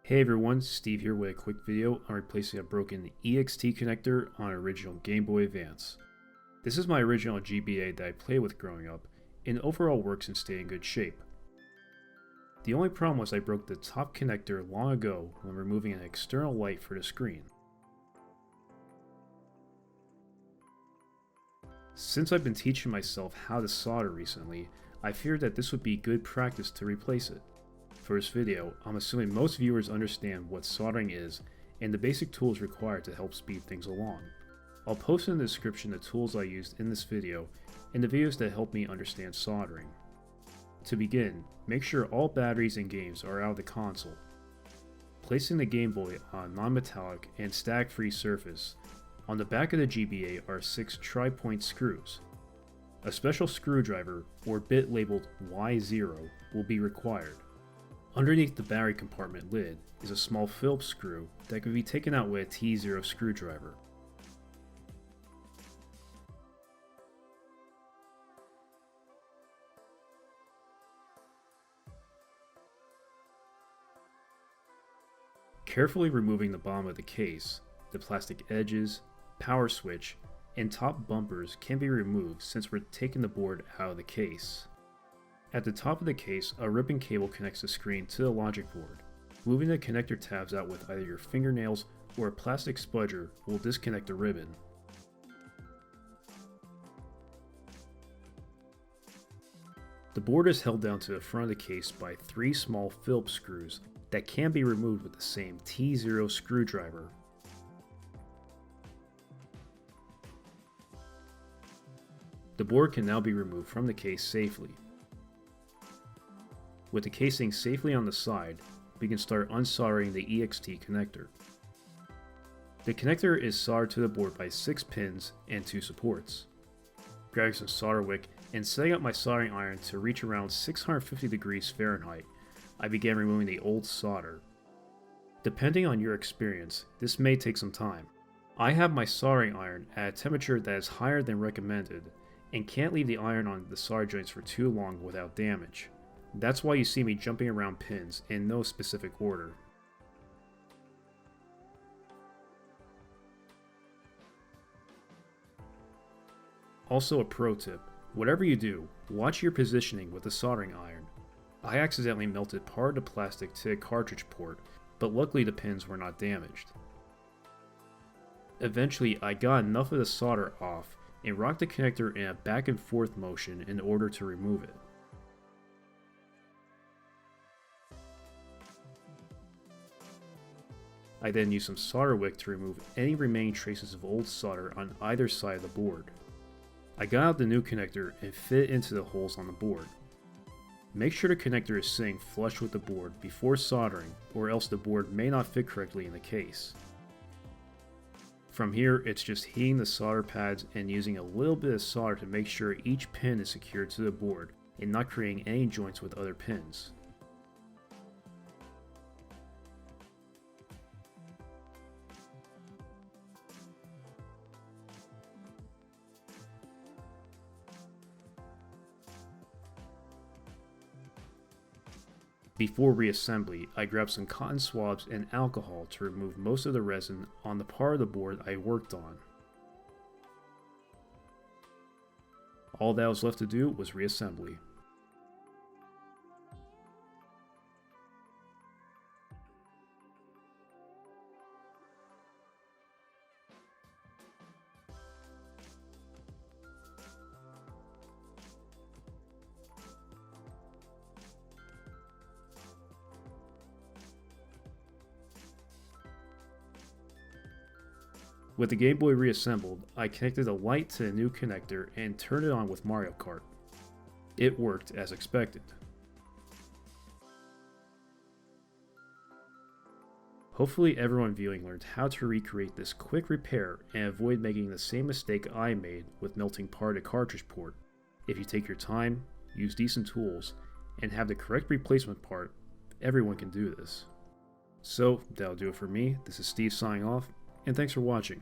Hey everyone, Steve here with a quick video on replacing a broken EXT connector on an original Game Boy Advance. This is my original GBA that I played with growing up, and overall works and stayed in good shape. The only problem was I broke the top connector long ago when removing an external light for the screen. Since I've been teaching myself how to solder recently, I figured that this would be good practice to replace it. For this video, I'm assuming most viewers understand what soldering is and the basic tools required to help speed things along. I'll post in the description the tools I used in this video and the videos that help me understand soldering. To begin, make sure all batteries and games are out of the console. Placing the Game Boy on a non-metallic and static-free surface, on the back of the GBA are 6 tri-point screws. A special screwdriver, or bit labeled Y0, will be required. Underneath the battery compartment lid is a small Phillips screw that can be taken out with a T0 screwdriver. Carefully removing the bottom of the case, the plastic edges, power switch, and top bumpers can be removed since we're taking the board out of the case. At the top of the case, a ribbon cable connects the screen to the logic board. Moving the connector tabs out with either your fingernails or a plastic spudger will disconnect the ribbon. The board is held down to the front of the case by 3 small Phillips screws that can be removed with the same T0 screwdriver. The board can now be removed from the case safely. With the casing safely on the side, we can start unsoldering the EXT connector. The connector is soldered to the board by 6 pins and 2 supports. Grabbing some solder wick and setting up my soldering iron to reach around 650 degrees Fahrenheit, I began removing the old solder. Depending on your experience, this may take some time. I have my soldering iron at a temperature that is higher than recommended and can't leave the iron on the solder joints for too long without damage. That's why you see me jumping around pins in no specific order. Also a pro tip, whatever you do, watch your positioning with the soldering iron. I accidentally melted part of the plastic to the cartridge port, but luckily the pins were not damaged. Eventually I got enough of the solder off and rocked the connector in a back and forth motion in order to remove it. I then used some solder wick to remove any remaining traces of old solder on either side of the board. I got out the new connector and fit it into the holes on the board. Make sure the connector is sitting flush with the board before soldering, or else the board may not fit correctly in the case. From here, it's just heating the solder pads and using a little bit of solder to make sure each pin is secured to the board and not creating any joints with other pins. Before reassembly, I grabbed some cotton swabs and alcohol to remove most of the resin on the part of the board I worked on. All that was left to do was reassembly. With the Game Boy reassembled, I connected a light to the new connector and turned it on with Mario Kart. It worked as expected. Hopefully everyone viewing learned how to recreate this quick repair and avoid making the same mistake I made with melting part of the cartridge port. If you take your time, use decent tools, and have the correct replacement part, everyone can do this. So that'll do it for me. This is Steve signing off, and thanks for watching.